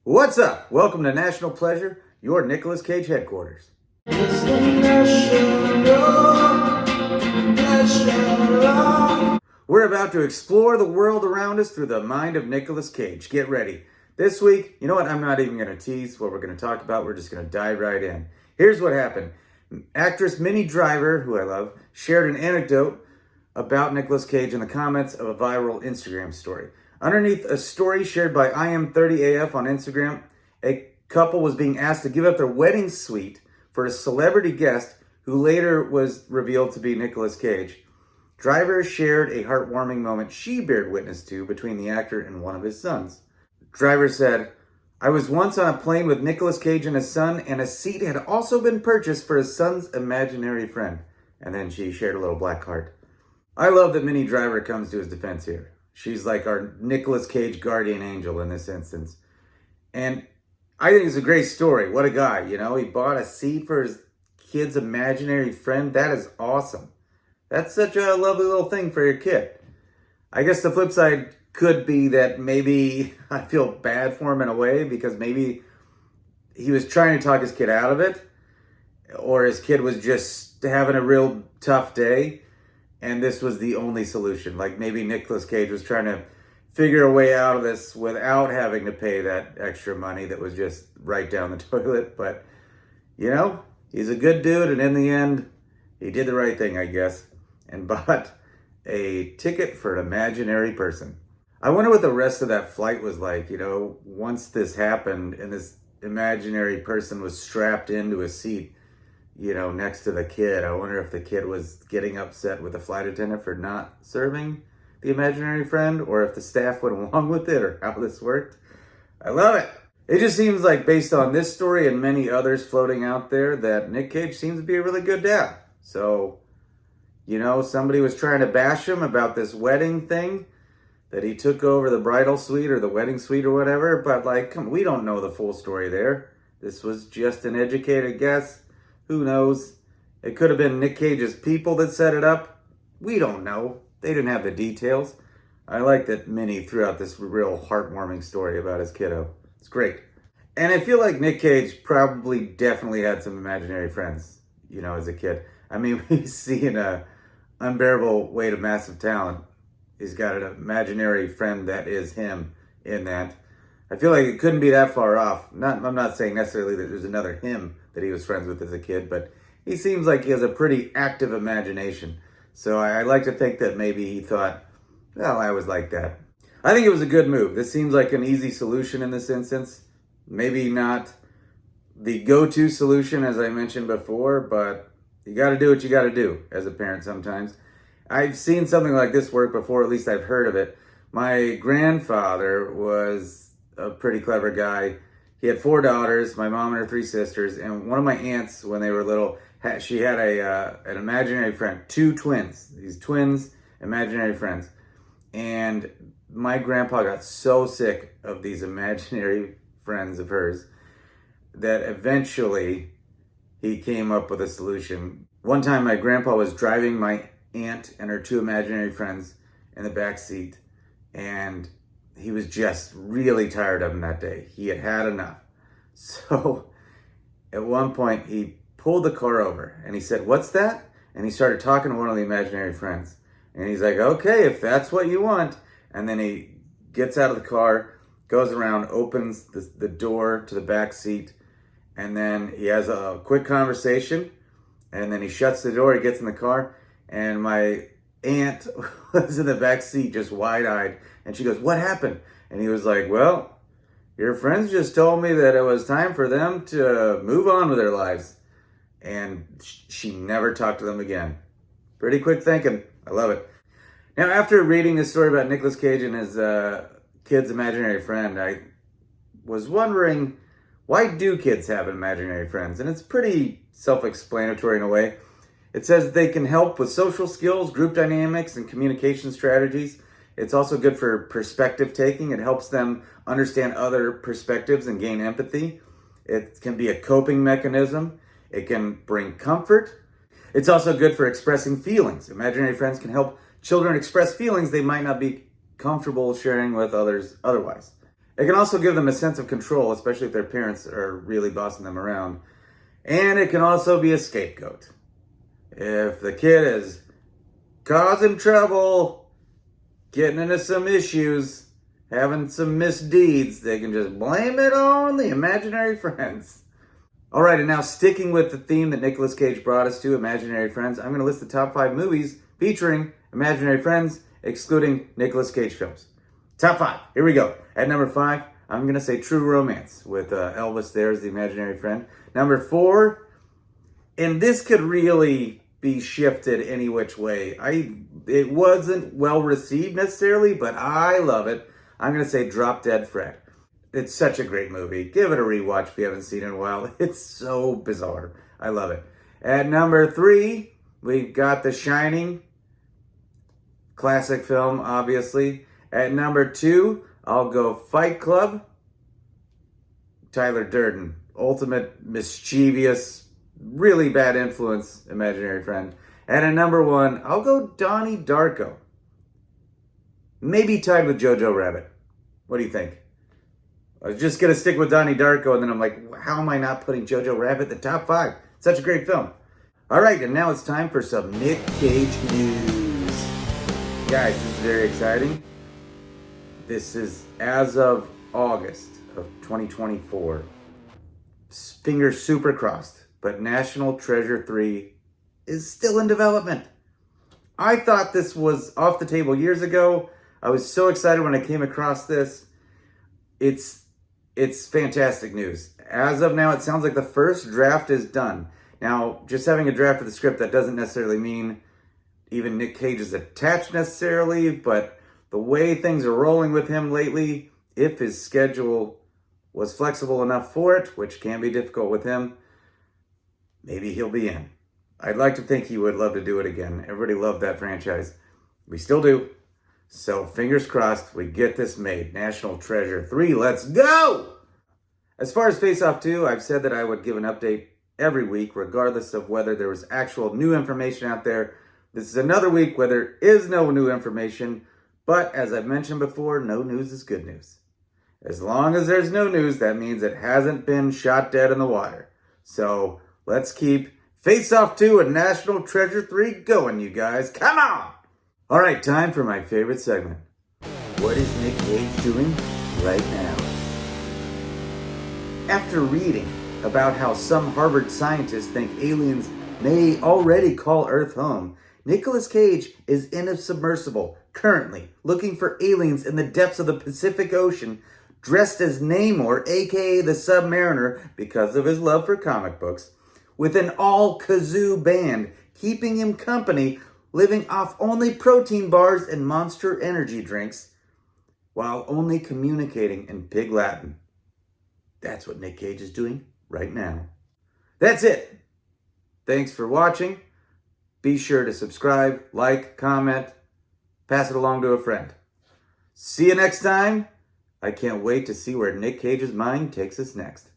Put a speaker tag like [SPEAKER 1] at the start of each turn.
[SPEAKER 1] What's up? Welcome to National Pleasure, your Nicolas Cage headquarters. We're about to explore the world around us through the mind of Nicolas Cage. Get ready. This week, you know what? I'm not even going to tease what we're going to talk about. We're just going to dive right in. Here's what happened. Actress Minnie Driver, who I love, shared an anecdote about Nicolas Cage in the comments of a viral Instagram story. Underneath a story shared by IM30AF on Instagram, a couple was being asked to give up their wedding suite for a celebrity guest who later was revealed to be Nicolas Cage. Driver shared a heartwarming moment she bared witness to between the actor and one of his sons. Driver said, "I was once on a plane with Nicolas Cage and his son, and a seat had also been purchased for his son's imaginary friend." And then she shared a little black heart. I love that Minnie Driver comes to his defense here. She's like our Nicolas Cage guardian angel in this instance. And I think it's a great story. What a guy, you know? He bought a seat for his kid's imaginary friend. That is awesome. That's such a lovely little thing for your kid. I guess the flip side could be that maybe I feel bad for him in a way because maybe he was trying to talk his kid out of it, or his kid was just having a real tough day and this was the only solution. Like maybe Nicolas Cage was trying to figure a way out of this without having to pay that extra money that was just right down the toilet. But, you know, he's a good dude, and in the end, he did the right thing, I guess, and bought a ticket for an imaginary person. I wonder what the rest of that flight was like, you know, once this happened and this imaginary person was strapped into a seat, you know, next to the kid. I wonder if the kid was getting upset with the flight attendant for not serving the imaginary friend, or if the staff went along with it, or how this worked. I love it. It just seems like, based on this story and many others floating out there, that Nick Cage seems to be a really good dad. So, you know, somebody was trying to bash him about this wedding thing, that he took over the bridal suite or the wedding suite or whatever, but like, come on, we don't know the full story there. This was just an educated guess. Who knows? It could have been Nick Cage's people that set it up. We don't know. They didn't have the details. I like that Minnie threw out this real heartwarming story about his kiddo. It's great. And I feel like Nick Cage probably definitely had some imaginary friends, you know, as a kid. I mean, we see in a Unbearable Weight of Massive Talent, he's got an imaginary friend that is him in that. I feel like it couldn't be that far off. I'm not saying necessarily that there's another him that he was friends with as a kid, but he seems like he has a pretty active imagination. So I like to think that maybe he thought, well, I was like that. I think it was a good move. This seems like an easy solution in this instance. Maybe not the go-to solution, as I mentioned before, but you got to do what you got to do as a parent sometimes. I've seen something like this work before, at least I've heard of it. My grandfather was a pretty clever guy. He had 4 daughters, my mom and her 3 sisters, and one of my aunts, when they were little, she had an imaginary friend, 2 twins, these twins, imaginary friends. And my grandpa got so sick of these imaginary friends of hers that eventually he came up with a solution. One time my grandpa was driving my aunt and her 2 imaginary friends in the back seat, and he was just really tired of them that day. He had had enough. So at one point he pulled the car over and he said, "What's that?" And he started talking to one of the imaginary friends. And he's like, "Okay, if that's what you want." And then he gets out of the car, goes around, opens the door to the back seat, and then he has a quick conversation, and then he shuts the door, he gets in the car, and my aunt was in the back seat just wide-eyed, and she goes, "What happened?" And he was like, "Well, your friends just told me that it was time for them to move on with their lives." And she never talked to them again. Pretty quick thinking. I love it. Now, after reading this story about Nicolas Cage and his kid's imaginary friend, I was wondering, why do kids have imaginary friends? And it's pretty self-explanatory in a way. It says that they can help with social skills, group dynamics, and communication strategies. It's also good for perspective taking. It helps them understand other perspectives and gain empathy. It can be a coping mechanism. It can bring comfort. It's also good for expressing feelings. Imaginary friends can help children express feelings they might not be comfortable sharing with others otherwise. It can also give them a sense of control, especially if their parents are really bossing them around. And it can also be a scapegoat. If the kid is causing trouble, getting into some issues, having some misdeeds, they can just blame it on the imaginary friends. All right, and now sticking with the theme that Nicolas Cage brought us to, imaginary friends, I'm going to list the top 5 movies featuring imaginary friends, excluding Nicolas Cage films. Top 5, here we go. At number 5, I'm going to say True Romance with Elvis there as the imaginary friend. Number 4, and this could really be shifted any which way. It wasn't well received necessarily, but I love it. I'm going to say Drop Dead Fred. It's such a great movie. Give it a rewatch if you haven't seen it in a while. It's so bizarre. I love it. At number 3, we've got The Shining. Classic film, obviously. At number 2, I'll go Fight Club. Tyler Durden. Ultimate mischievous, really bad influence, imaginary friend. And at number 1, I'll go Donnie Darko. Maybe tied with Jojo Rabbit. What do you think? I was just going to stick with Donnie Darko, and then I'm like, how am I not putting Jojo Rabbit in the top 5? Such a great film. All right, and now it's time for some Nick Cage news. Guys, this is very exciting. This is as of August of 2024. Fingers super crossed, but National Treasure 3 is still in development. I thought this was off the table years ago. I was so excited when I came across this. It's fantastic news. As of now, it sounds like the first draft is done. Now, just having a draft of the script, that doesn't necessarily mean even Nick Cage is attached necessarily, but the way things are rolling with him lately, if his schedule was flexible enough for it, which can be difficult with him, maybe he'll be in. I'd like to think he would love to do it again. Everybody loved that franchise. We still do. So fingers crossed we get this made. National Treasure 3, let's go! As far as Face Off 2, I've said that I would give an update every week, regardless of whether there was actual new information out there. This is another week where there is no new information, but as I've mentioned before, no news is good news. As long as there's no news, that means it hasn't been shot dead in the water. So let's keep Face Off 2 and National Treasure 3 going, you guys. Come on! All right, time for my favorite segment. What is Nick Cage doing right now? After reading about how some Harvard scientists think aliens may already call Earth home, Nicolas Cage is in a submersible, currently looking for aliens in the depths of the Pacific Ocean, dressed as Namor, aka the Submariner, because of his love for comic books, with an all-kazoo band keeping him company, living off only protein bars and Monster energy drinks, while only communicating in Pig Latin. That's what Nick Cage is doing right now. That's it. Thanks for watching. Be sure to subscribe, like, comment, pass it along to a friend. See you next time. I can't wait to see where Nick Cage's mind takes us next.